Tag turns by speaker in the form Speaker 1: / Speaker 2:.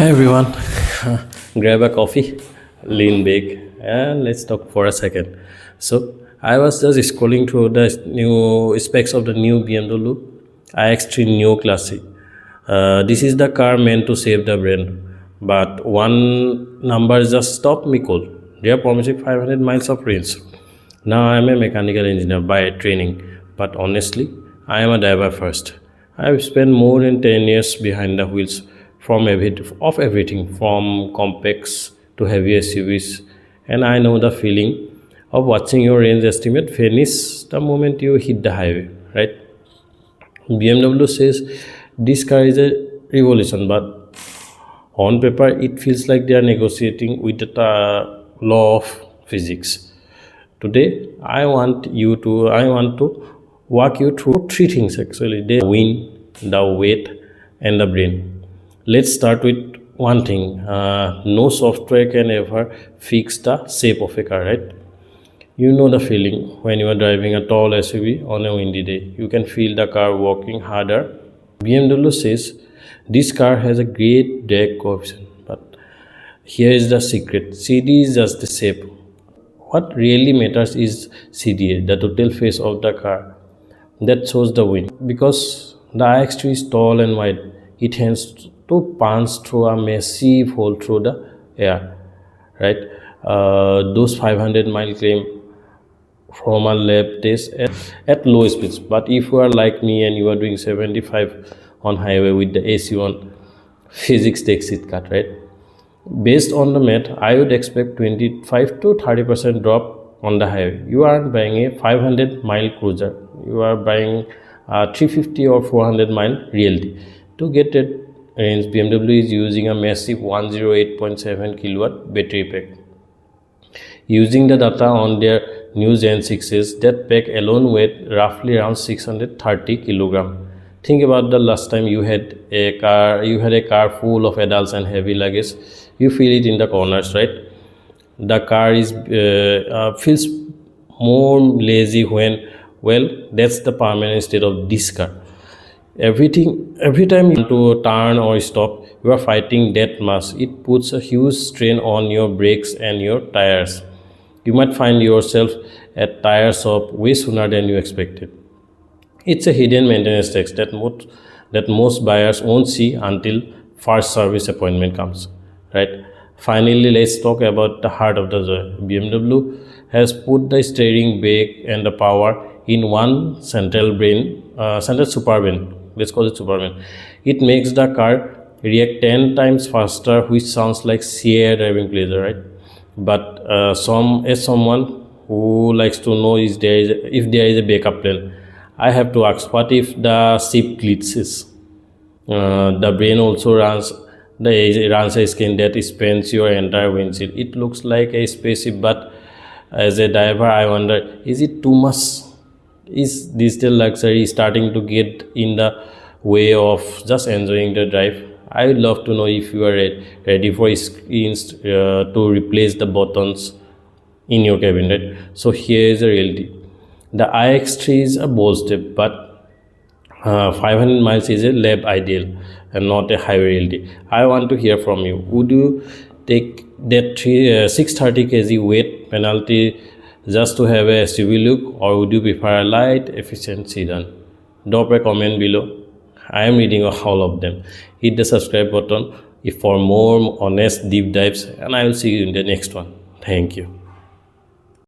Speaker 1: Hi everyone, grab a coffee, lean back, and let's talk for a second. So, I was just scrolling through the new specs of the new BMW iX3 Neue Klasse. This is the car meant to save the brain, but one number just stopped me cold. They are promising 500 miles of range. Now I am a mechanical engineer by training, but honestly, I am a driver first. I have spent more than 10 years behind the wheels of everything from compacts to heavy SUVs, and I know the feeling of watching your range estimate vanish the moment you hit the highway, right? BMW says this car is a revolution, but on paper it feels like they are negotiating with the law of physics. Today, I want to walk you through three things actually: the wind, the weight, and the brain. Let's start with one thing. No software can ever fix the shape of a car, right? You know the feeling when you are driving a tall SUV on a windy day. You can feel the car working harder. BMW says this car has a great drag coefficient, but here is the secret: CD is just the shape. What really matters is CDA, the total face of the car that shows the wind. Because the iX3 is tall and wide, it has to punch through a massive hole through the air, right? Those 500-mile claim from a lab test at low speeds. But if you are like me and you are doing 75 on highway with the AC on, physics takes it cut, right? Based on the math, I would expect 25 to 30% drop on the highway. You aren't buying a 500-mile cruiser. You are buying a 350 or 400-mile realty. To get that range, BMW is using a massive 108.7 kilowatt battery pack. Using the data on their new Gen6s, that pack alone weighed roughly around 630 kilogram. Think about the last time you had a car full of adults and heavy luggage. You feel it in the corners, right? The car is feels more lazy when, well, that's the permanent state of this car. Every time you want to turn or stop, you are fighting that mass. It puts a huge strain on your brakes and your tires. You might find yourself at tire shop way sooner than you expected. It's a hidden maintenance tax that most buyers won't see until first service appointment comes, right? Finally, let's talk about the heart of the joy. BMW has put the steering, brake, and the power in one central super brain. Let's call it super brain. It makes the car react 10 times faster, which sounds like sheer driving pleasure, right? But as someone who likes to know if there is a backup plan, I have to ask, what if the ship glitches? The brain also runs a skin that spans your entire windshield. It looks like a spaceship, but as a driver, I wonder, is it too much? Is digital luxury starting to get in the way of just enjoying the drive? I would love to know if you are ready for screens to replace the buttons in your cabin, right? So here is the reality. The iX3 is a bold step, but 500 miles is a lab ideal and not a highway reality. I want to hear from you. Would you take that 630 kg weight penalty just to have a SUV look, or would you prefer a light, efficient sedan? Drop a comment below. I am reading all of them. Hit the subscribe button if for more honest deep dives, and I will see you in the next one. Thank you.